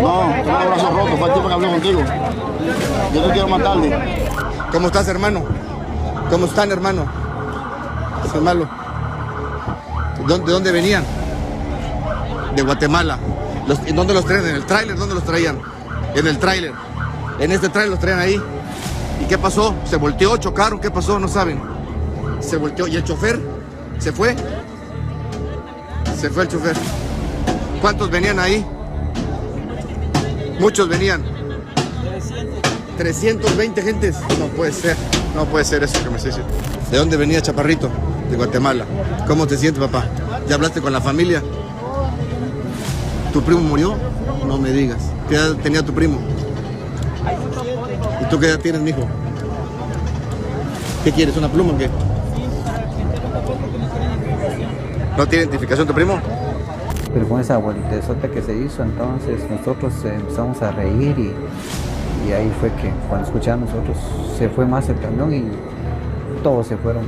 No, tengo el brazo roto, fue el tipo que habló contigo. Yo no quiero matarle. ¿Cómo estás, hermano? ¿Cómo están, hermano? Es malo. ¿De dónde venían? De Guatemala. ¿En dónde los traen? ¿En el tráiler? ¿Dónde los traían? En el tráiler. En este tráiler los traían ahí. ¿Y qué pasó? ¿Se volteó? ¿Chocaron? ¿Qué pasó? No saben. Se volteó. ¿Y el chofer? ¿Se fue? Se fue el chofer. ¿Cuántos venían ahí? Muchos venían. 320 gentes. No puede ser eso que me estoy diciendo. ¿De dónde venía Chaparrito? De Guatemala. ¿Cómo te sientes, papá? ¿Ya hablaste con la familia? ¿Tu primo murió? No me digas. ¿Qué edad tenía tu primo? ¿Y tú qué edad tienes, mijo? ¿Qué quieres? ¿Una pluma o qué? ¿No tiene identificación tu primo? Pero con esa vueltezota que se hizo, entonces nosotros empezamos a reír y ahí fue que cuando escuchamos nosotros se fue más el camión y todos se fueron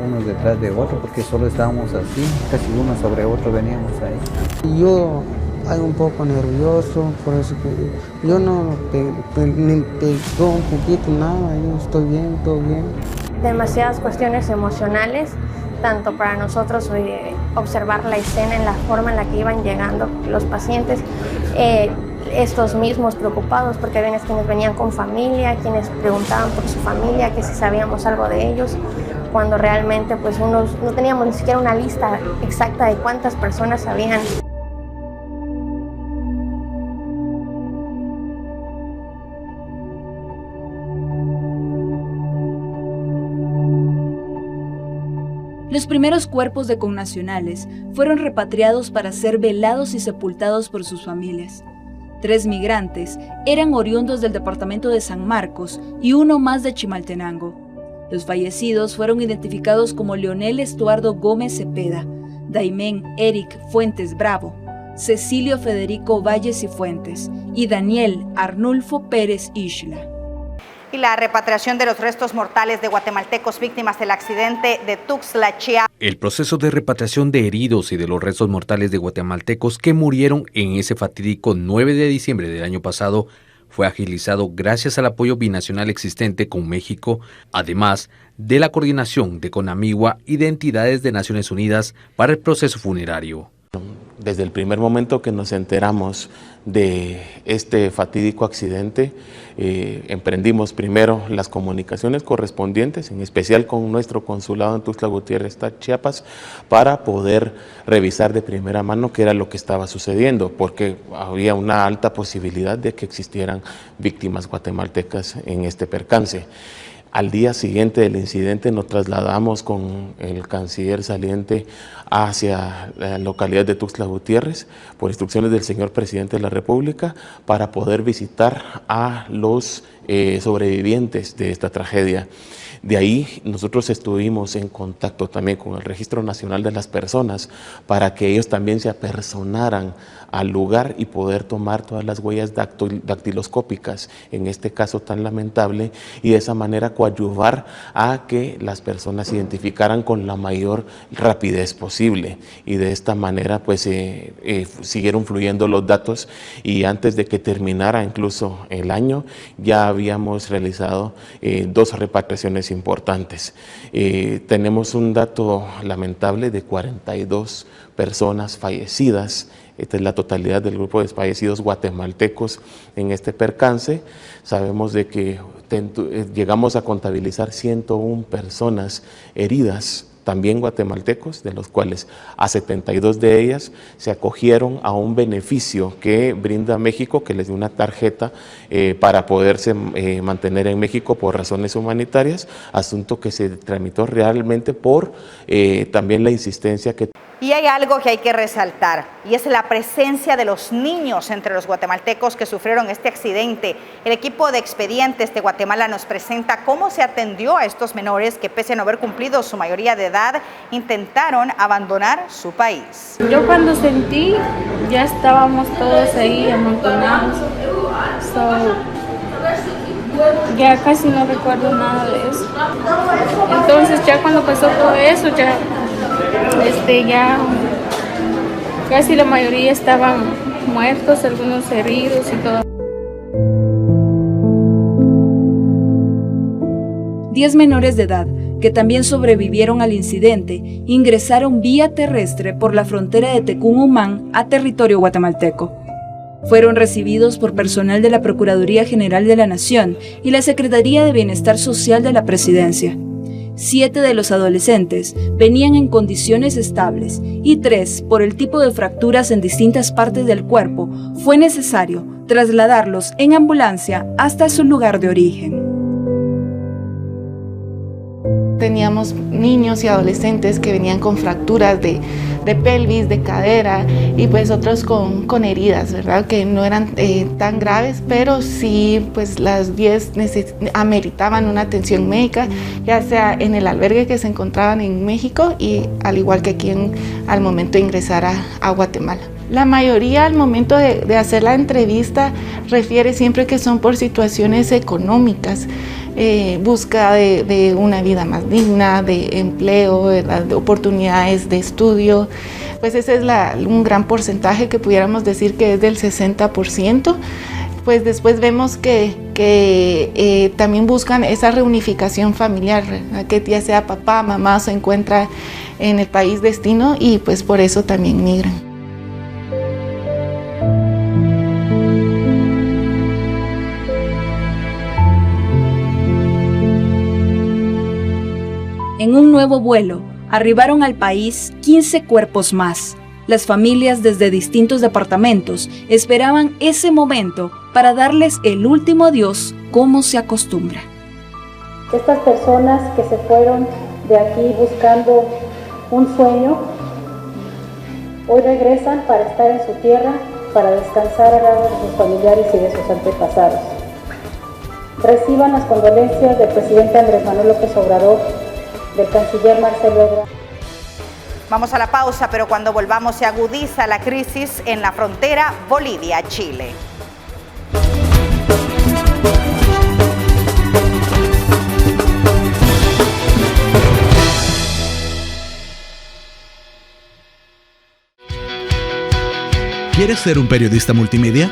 unos detrás de otros porque solo estábamos así, casi uno sobre otro veníamos ahí. Yo hay un poco nervioso, por eso que yo no me pegó un poquito nada, yo estoy bien, todo bien. Demasiadas cuestiones emocionales, tanto para nosotros observar la escena en la forma en la que iban llegando los pacientes, estos mismos preocupados porque había quienes venían con familia, quienes preguntaban por su familia, que si sabíamos algo de ellos, cuando realmente pues no teníamos ni siquiera una lista exacta de cuántas personas habían. Los primeros cuerpos de connacionales fueron repatriados para ser velados y sepultados por sus familias. 3 migrantes eran oriundos del departamento de San Marcos y uno más de Chimaltenango. Los fallecidos fueron identificados como Leonel Estuardo Gómez Cepeda, Daimén Eric Fuentes Bravo, Cecilio Federico Valles y Fuentes y Daniel Arnulfo Pérez Isla. Y la repatriación de los restos mortales de guatemaltecos víctimas del accidente de Tuxtla, Chiapas. El proceso de repatriación de heridos y de los restos mortales de guatemaltecos que murieron en ese fatídico 9 de diciembre del año pasado fue agilizado gracias al apoyo binacional existente con México, además de la coordinación de CONAMIGUA y de entidades de Naciones Unidas para el proceso funerario. Desde el primer momento que nos enteramos de este fatídico accidente, emprendimos primero las comunicaciones correspondientes, en especial con nuestro consulado en Tuxtla Gutiérrez, Chiapas, para poder revisar de primera mano qué era lo que estaba sucediendo, porque había una alta posibilidad de que existieran víctimas guatemaltecas en este percance. Al día siguiente del incidente nos trasladamos con el canciller saliente hacia la localidad de Tuxtla Gutiérrez por instrucciones del señor presidente de la República para poder visitar a los sobrevivientes de esta tragedia. De ahí nosotros estuvimos en contacto también con el Registro Nacional de las Personas para que ellos también se apersonaran al lugar y poder tomar todas las huellas dactiloscópicas en este caso tan lamentable y de esa manera coadyuvar a que las personas se identificaran con la mayor rapidez posible, y de esta manera pues siguieron fluyendo los datos, y antes de que terminara incluso el año ya habíamos realizado 2 repatriaciones importantes. Tenemos un dato lamentable de 42 personas fallecidas. Esta es la totalidad del grupo de fallecidos guatemaltecos en este percance. Sabemos de que llegamos a contabilizar 101 personas heridas, también guatemaltecos, de los cuales a 72 de ellas se acogieron a un beneficio que brinda México, que les dio una tarjeta para poderse mantener en México por razones humanitarias, asunto que se tramitó realmente por también la insistencia que... Y hay algo que hay que resaltar, y es la presencia de los niños entre los guatemaltecos que sufrieron este accidente. El equipo de expedientes de Guatemala nos presenta cómo se atendió a estos menores que, pese a no haber cumplido su mayoría de edad, intentaron abandonar su país. Yo cuando sentí, ya estábamos todos ahí amontonados. Ya casi no recuerdo nada de eso. Entonces ya cuando pasó todo eso, ya casi la mayoría estaban muertos, algunos heridos y todo. 10 menores de edad, que también sobrevivieron al incidente, ingresaron vía terrestre por la frontera de Tecún-Umán a territorio guatemalteco. Fueron recibidos por personal de la Procuraduría General de la Nación y la Secretaría de Bienestar Social de la Presidencia. 7 de los adolescentes venían en condiciones estables y 3, por el tipo de fracturas en distintas partes del cuerpo, fue necesario trasladarlos en ambulancia hasta su lugar de origen. Teníamos niños y adolescentes que venían con fracturas de pelvis, de cadera, y pues otros con heridas, ¿verdad? Que no eran tan graves, pero sí pues las 10 ameritaban una atención médica, ya sea en el albergue que se encontraban en México y al igual que aquí al momento de ingresar a Guatemala. La mayoría al momento de hacer la entrevista refiere siempre que son por situaciones económicas, búsqueda de una vida más digna, de empleo, de oportunidades de estudio. Pues ese es un gran porcentaje que pudiéramos decir que es del 60%. Pues después vemos que también buscan esa reunificación familiar, que ya sea papá, mamá se encuentra en el país destino y pues por eso también migran. En un nuevo vuelo, arribaron al país 15 cuerpos más. Las familias desde distintos departamentos esperaban ese momento para darles el último adiós como se acostumbra. Estas personas que se fueron de aquí buscando un sueño, hoy regresan para estar en su tierra, para descansar al lado de sus familiares y de sus antepasados. Reciban las condolencias del presidente Andrés Manuel López Obrador, del canciller Marcelo Ebrard. Vamos a la pausa, pero cuando volvamos se agudiza la crisis en la frontera Bolivia-Chile. ¿Quieres ser un periodista multimedia?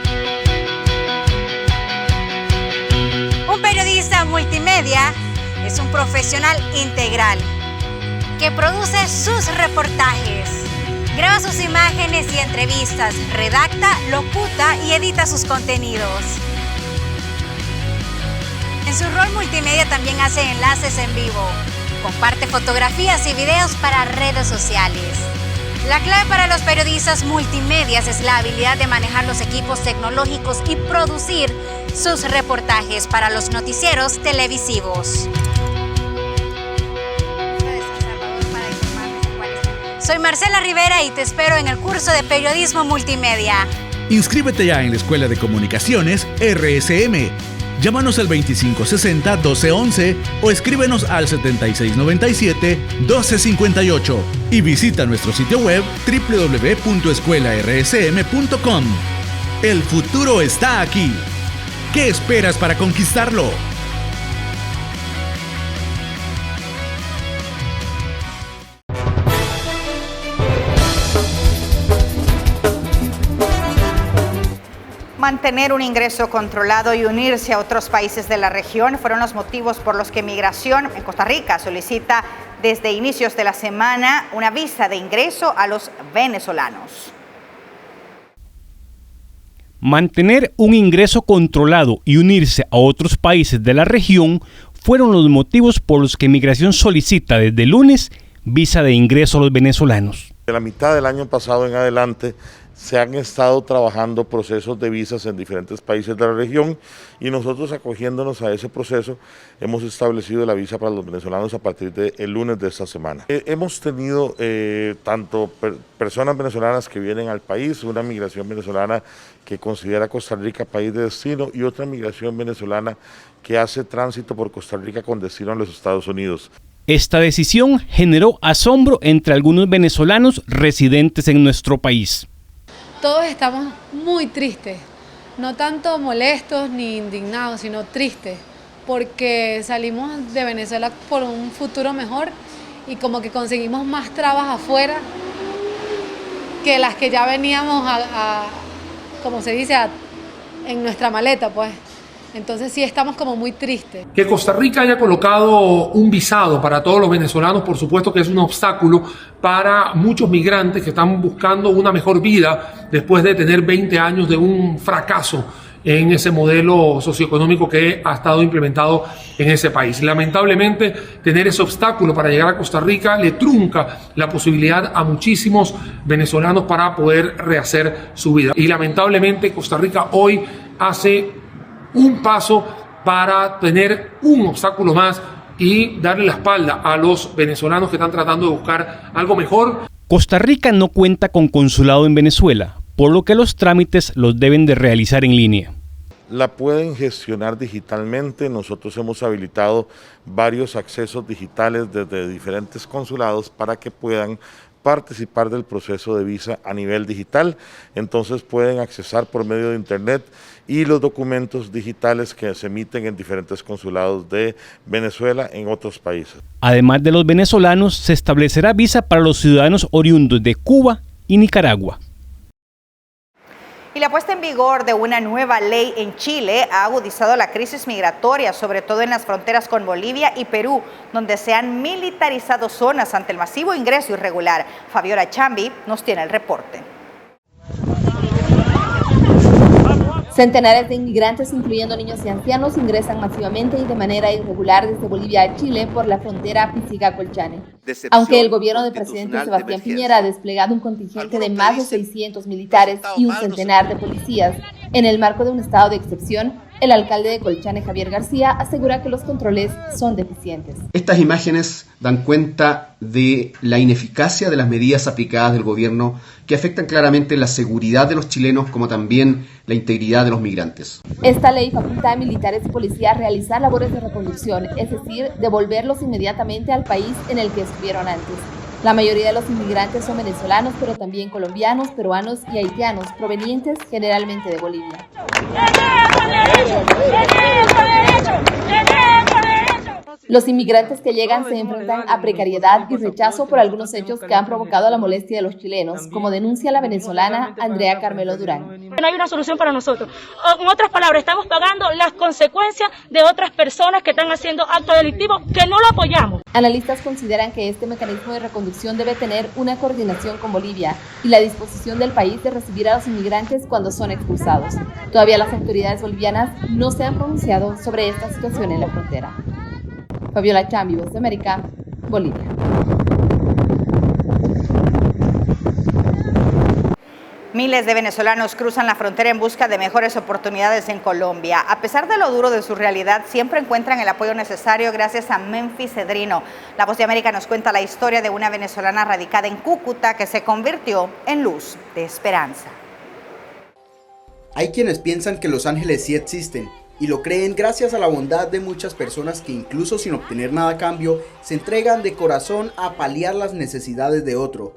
Un periodista multimedia es un profesional integral que produce sus reportajes, graba sus imágenes y entrevistas, redacta, locuta y edita sus contenidos. En su rol multimedia también hace enlaces en vivo, comparte fotografías y videos para redes sociales. La clave para los periodistas multimedias es la habilidad de manejar los equipos tecnológicos y producir sus reportajes para los noticieros televisivos. Soy Marcela Rivera y te espero en el curso de Periodismo Multimedia. Inscríbete ya en la Escuela de Comunicaciones RSM. Llámanos al 2560-1211 o escríbenos al 7697-1258 y visita nuestro sitio web www.escuelarsm.com. El futuro está aquí. ¿Qué esperas para conquistarlo? Mantener un ingreso controlado y unirse a otros países de la región fueron los motivos por los que Migración en Costa Rica solicita desde inicios de la semana una visa de ingreso a los venezolanos. Mantener un ingreso controlado y unirse a otros países de la región fueron los motivos por los que Migración solicita desde el lunes visa de ingreso a los venezolanos. De la mitad del año pasado en adelante se han estado trabajando procesos de visas en diferentes países de la región y nosotros, acogiéndonos a ese proceso, hemos establecido la visa para los venezolanos a partir del lunes de esta semana. Hemos tenido tanto personas venezolanas que vienen al país, una migración venezolana que considera Costa Rica país de destino y otra migración venezolana que hace tránsito por Costa Rica con destino a los Estados Unidos. Esta decisión generó asombro entre algunos venezolanos residentes en nuestro país. Todos estamos muy tristes, no tanto molestos ni indignados, sino tristes, porque salimos de Venezuela por un futuro mejor y como que conseguimos más trabas afuera que las que ya veníamos como se dice, en nuestra maleta, pues. Entonces sí estamos como muy tristes. Que Costa Rica haya colocado un visado para todos los venezolanos, por supuesto que es un obstáculo para muchos migrantes que están buscando una mejor vida después de tener 20 años de un fracaso en ese modelo socioeconómico que ha estado implementado en ese país. Lamentablemente, tener ese obstáculo para llegar a Costa Rica le trunca la posibilidad a muchísimos venezolanos para poder rehacer su vida. Y lamentablemente, Costa Rica hoy hace un paso para tener un obstáculo más y darle la espalda a los venezolanos que están tratando de buscar algo mejor. Costa Rica no cuenta con consulado en Venezuela, por lo que los trámites los deben de realizar en línea. La pueden gestionar digitalmente. Nosotros hemos habilitado varios accesos digitales desde diferentes consulados para que puedan participar del proceso de visa a nivel digital. Entonces pueden accesar por medio de internet y los documentos digitales que se emiten en diferentes consulados de Venezuela en otros países. Además de los venezolanos, se establecerá visa para los ciudadanos oriundos de Cuba y Nicaragua. Y la puesta en vigor de una nueva ley en Chile ha agudizado la crisis migratoria, sobre todo en las fronteras con Bolivia y Perú, donde se han militarizado zonas ante el masivo ingreso irregular. Fabiola Chambi nos tiene el reporte. Centenares de inmigrantes, incluyendo niños y ancianos, ingresan masivamente y de manera irregular desde Bolivia a Chile por la frontera Pisiga-Colchane. Aunque el gobierno del presidente Sebastián Piñera ha desplegado un contingente de más de 600 militares y un centenar de policías en el marco de un estado de excepción, el alcalde de Colchane, Javier García, asegura que los controles son deficientes. Estas imágenes dan cuenta de la ineficacia de las medidas aplicadas del gobierno que afectan claramente la seguridad de los chilenos como también la integridad de los migrantes. Esta ley faculta a militares y policías a realizar labores de reconducción, es decir, devolverlos inmediatamente al país en el que estuvieron antes. La mayoría de los inmigrantes son venezolanos, pero también colombianos, peruanos y haitianos, provenientes generalmente de Bolivia. Los inmigrantes que llegan se enfrentan a precariedad y rechazo por algunos hechos que han provocado la molestia de los chilenos, como denuncia la venezolana Andrea Carmelo Durán. No hay una solución para nosotros. En otras palabras, estamos pagando las consecuencias de otras personas que están haciendo actos delictivos que no lo apoyamos. Analistas consideran que este mecanismo de reconducción debe tener una coordinación con Bolivia y la disposición del país de recibir a los inmigrantes cuando son expulsados. Todavía las autoridades bolivianas no se han pronunciado sobre esta situación en la frontera. Fabiola Chambi, Voz de América, Bolivia. Miles de venezolanos cruzan la frontera en busca de mejores oportunidades en Colombia. A pesar de lo duro de su realidad, siempre encuentran el apoyo necesario gracias a Menfi Cedrino. La Voz de América nos cuenta la historia de una venezolana radicada en Cúcuta que se convirtió en luz de esperanza. Hay quienes piensan que los ángeles sí existen y lo creen gracias a la bondad de muchas personas que incluso sin obtener nada a cambio, se entregan de corazón a paliar las necesidades de otro.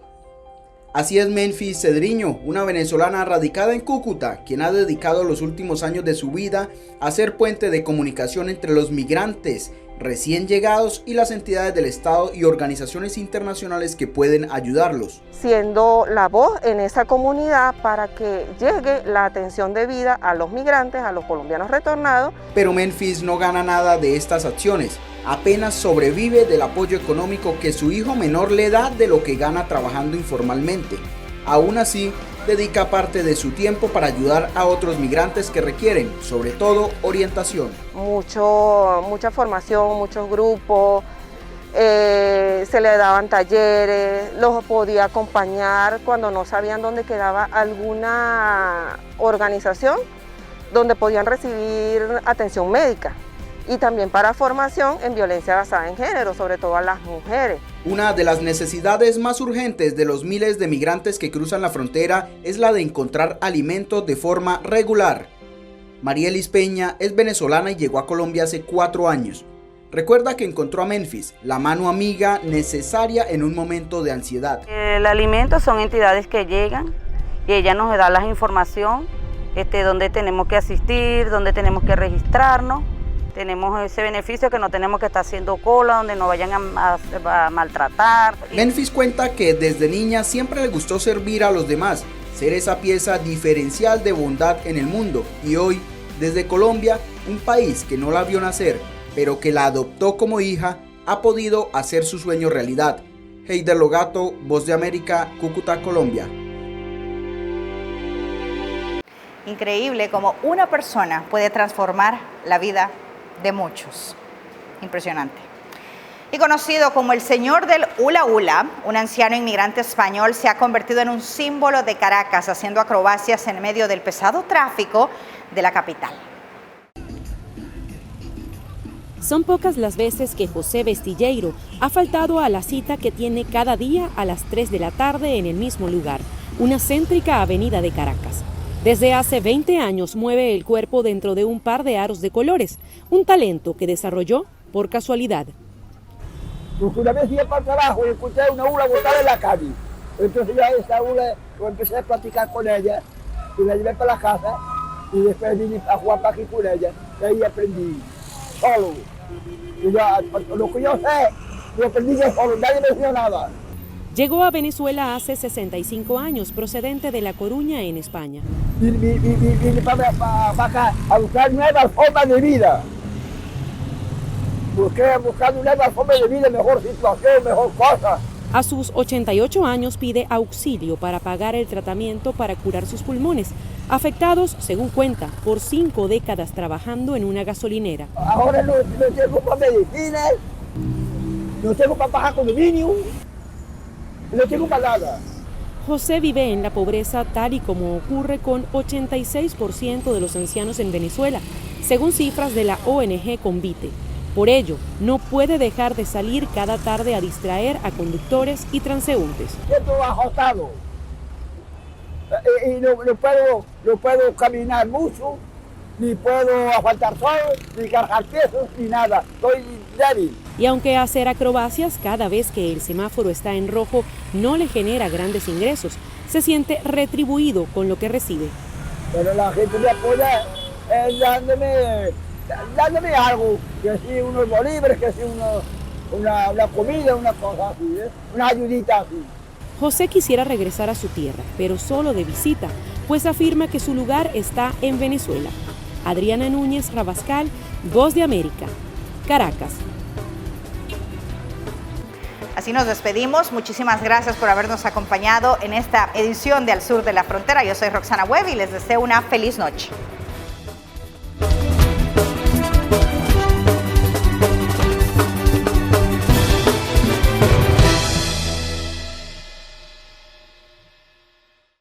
Así es Menfi Cedrino, una venezolana radicada en Cúcuta, quien ha dedicado los últimos años de su vida a ser puente de comunicación entre los migrantes recién llegados y las entidades del Estado y organizaciones internacionales que pueden ayudarlos. Siendo la voz en esa comunidad para que llegue la atención debida a los migrantes, a los colombianos retornados. Pero Memphis no gana nada de estas acciones, apenas sobrevive del apoyo económico que su hijo menor le da de lo que gana trabajando informalmente. Aún así, dedica parte de su tiempo para ayudar a otros migrantes que requieren, sobre todo, orientación. Mucha formación, muchos grupos, se le daban talleres, los podía acompañar cuando no sabían dónde quedaba alguna organización donde podían recibir atención médica. Y también para formación en violencia basada en género, sobre todo a las mujeres. Una de las necesidades más urgentes de los miles de migrantes que cruzan la frontera es la de encontrar alimentos de forma regular. Marielis Peña es venezolana y llegó a Colombia hace 4 años. Recuerda que encontró a Memphis, la mano amiga necesaria en un momento de ansiedad. El alimento son entidades que llegan y ella nos da la información, dónde tenemos que asistir, dónde tenemos que registrarnos. Tenemos ese beneficio que no tenemos que estar haciendo cola, donde nos vayan a maltratar. Memphis cuenta que desde niña siempre le gustó servir a los demás, ser esa pieza diferencial de bondad en el mundo. Y hoy, desde Colombia, un país que no la vio nacer, pero que la adoptó como hija, ha podido hacer su sueño realidad. Heider Logato, Voz de América, Cúcuta, Colombia. Increíble cómo una persona puede transformar la vida de muchos. Impresionante. Y conocido como el señor del hula hula, un anciano inmigrante español se ha convertido en un símbolo de Caracas, haciendo acrobacias en medio del pesado tráfico de la capital. Son pocas las veces que José Vestilleiro ha faltado a la cita que tiene cada día a las 3 de la tarde en el mismo lugar, una céntrica avenida de Caracas. Desde hace 20 años mueve el cuerpo dentro de un par de aros de colores, un talento que desarrolló por casualidad. Porque una vez iba para el trabajo y escuché una hula botada en la calle. Entonces ya esa hula empecé a platicar con ella y la llevé para la casa y después vine a jugar para aquí con ella. Y ahí aprendí solo. Y ya, lo que yo sé, lo aprendí yo solo, nadie me enseñó nada. Llegó a Venezuela hace 65 años, procedente de La Coruña, en España. Vine para acá a buscar nuevas formas de vida. Buscando nuevas formas de vida, mejor situación, mejor cosa. A sus 88 años pide auxilio para pagar el tratamiento para curar sus pulmones, afectados, según cuenta, por 5 décadas trabajando en una gasolinera. Ahora no tengo para medicinas, no tengo para pagar condominio. No tengo palabra. José vive en la pobreza tal y como ocurre con 86% de los ancianos en Venezuela, según cifras de la ONG Convite. Por ello, no puede dejar de salir cada tarde a distraer a conductores y transeúntes. Estoy agotado y no puedo caminar mucho, ni puedo aguantar sol, ni cargar pesos, ni nada. Estoy débil. Y aunque hacer acrobacias cada vez que el semáforo está en rojo no le genera grandes ingresos, se siente retribuido con lo que recibe. Pero la gente me apoya dándome algo, que si unos bolívares, que si una comida, una cosa así, una ayudita así. José quisiera regresar a su tierra, pero solo de visita, pues afirma que su lugar está en Venezuela. Adriana Núñez Rabascal, Voz de América, Caracas. Así nos despedimos. Muchísimas gracias por habernos acompañado en esta edición de Al Sur de la Frontera. Yo soy Roxana Webb y les deseo una feliz noche.